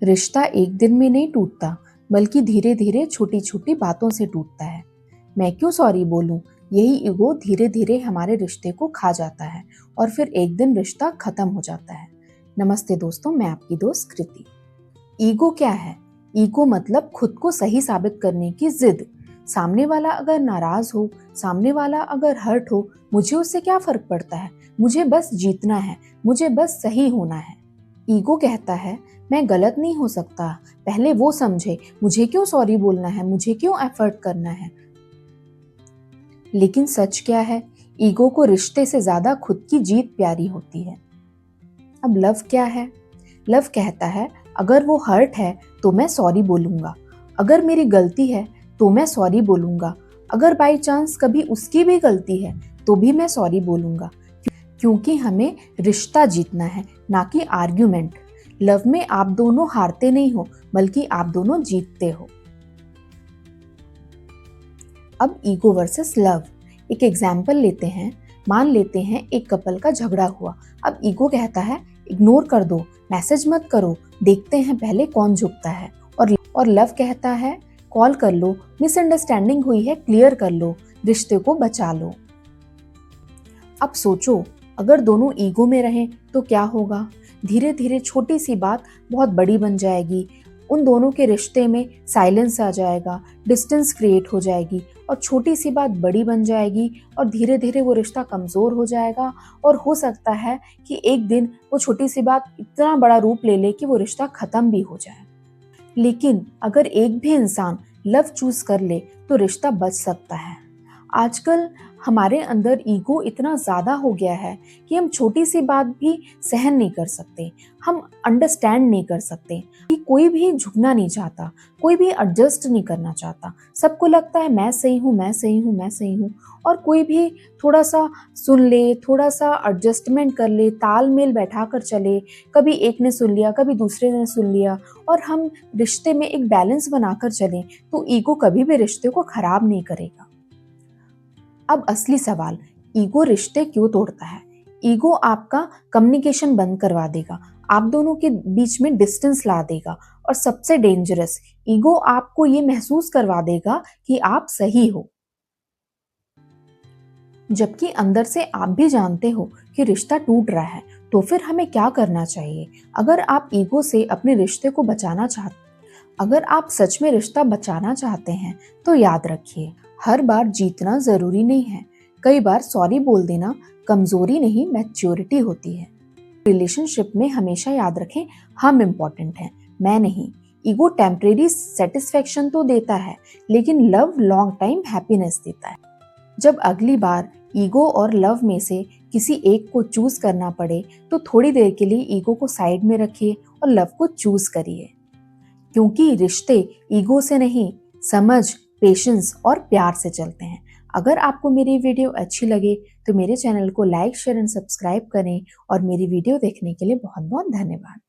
रिश्ता एक दिन में नहीं टूटता, बल्कि धीरे धीरे छोटी छोटी बातों से टूटता है। मैं क्यों सॉरी बोलूं? यही ईगो धीरे धीरे हमारे रिश्ते को खा जाता है और फिर एक दिन रिश्ता खत्म हो जाता है। नमस्ते दोस्तों, मैं आपकी दोस्त कृति। ईगो क्या है? ईगो मतलब खुद को सही साबित करने की जिद। सामने वाला अगर नाराज हो, सामने वाला अगर हर्ट हो, मुझे उससे क्या फर्क पड़ता है? मुझे बस जीतना है, मुझे बस सही होना है। ईगो कहता है मैं गलत नहीं हो सकता, पहले वो समझे, मुझे क्यों सॉरी बोलना है, मुझे क्यों एफर्ट करना है। लेकिन सच क्या है? ईगो को रिश्ते से ज्यादा खुद की जीत प्यारी होती है। अब लव क्या है? लव कहता है अगर वो हर्ट है तो मैं सॉरी बोलूंगा, अगर मेरी गलती है तो मैं सॉरी बोलूंगा, अगर बाई चांस कभी उसकी भी गलती है तो भी मैं सॉरी बोलूंगा, क्योंकि हमें रिश्ता जीतना है, ना कि आर्ग्यूमेंट। लव में आप दोनों हारते नहीं हो, बल्कि आप दोनों जीतते हो। अब ईगो वर्सेस लव, एक एग्जाम्पल लेते हैं। मान लेते हैं एक कपल का झगड़ा हुआ। अब ईगो कहता है इग्नोर कर दो, मैसेज मत करो, देखते हैं पहले कौन झुकता है। और लव कहता है कॉल कर लो, मिसअंडरस्टैंडिंग हुई है क्लियर कर लो, रिश्ते को बचा लो। अब सोचो, अगर दोनों ईगो में रहें तो क्या होगा? धीरे धीरे छोटी सी बात बहुत बड़ी बन जाएगी, उन दोनों के रिश्ते में साइलेंस आ जाएगा, डिस्टेंस क्रिएट हो जाएगी और छोटी सी बात बड़ी बन जाएगी और धीरे धीरे वो रिश्ता कमजोर हो जाएगा। और हो सकता है कि एक दिन वो छोटी सी बात इतना बड़ा रूप ले ले कि वो रिश्ता खत्म भी हो जाए। लेकिन अगर एक भी इंसान लव चूज कर ले तो रिश्ता बच सकता है। आजकल हमारे अंदर ईगो इतना ज्यादा हो गया है कि हम छोटी सी बात भी सहन नहीं कर सकते, हम अंडरस्टैंड नहीं कर सकते कि कोई भी झुकना नहीं चाहता, कोई भी एडजस्ट नहीं करना चाहता। सबको लगता है मैं सही हूँ, मैं सही हूँ, मैं सही हूँ। और कोई भी थोड़ा सा सुन ले, थोड़ा सा एडजस्टमेंट कर ले, तालमेल बैठा कर चले, कभी एक ने सुन लिया, कभी दूसरे ने सुन लिया, और हम रिश्ते में एक बैलेंस बनाकर चलें, तो ईगो कभी भी रिश्ते को खराब नहीं करेगा। अब असली सवाल, ईगो रिश्ते क्यों तोड़ता है? ईगो आपका कम्युनिकेशन बंद करवा देगा, आप दोनों के बीच में डिस्टेंस ला देगा, और सबसे डेंजरस, ईगो आपको ये महसूस करवा देगा कि आप सही हो, जबकि अंदर से आप भी जानते हो कि रिश्ता टूट रहा है। तो फिर हमें क्या करना चाहिए? अगर आप ईगो से अपने रिश्ते को बचाना चाहते अगर आप सच में रिश्ता बचाना चाहते हैं तो याद रखिए, हर बार जीतना जरूरी नहीं है। कई बार सॉरी बोल देना कमजोरी नहीं, मैच्योरिटी होती है। रिलेशनशिप में हमेशा याद रखें, हम इम्पोर्टेंट हैं, मैं नहीं। ईगो टेम्परेरी सेटिस्फेक्शन तो देता है, लेकिन लव लॉन्ग टाइम हैप्पीनेस देता है। जब अगली बार ईगो और लव में से किसी एक को चूज करना पड़े तो थोड़ी देर के लिए ईगो को साइड में रखिए और लव को चूज करिए, क्योंकि रिश्ते ईगो से नहीं, समझ, पेशेंस और प्यार से चलते हैं। अगर आपको मेरी वीडियो अच्छी लगे तो मेरे चैनल को लाइक, शेयर एंड सब्सक्राइब करें, और मेरी वीडियो देखने के लिए बहुत बहुत धन्यवाद।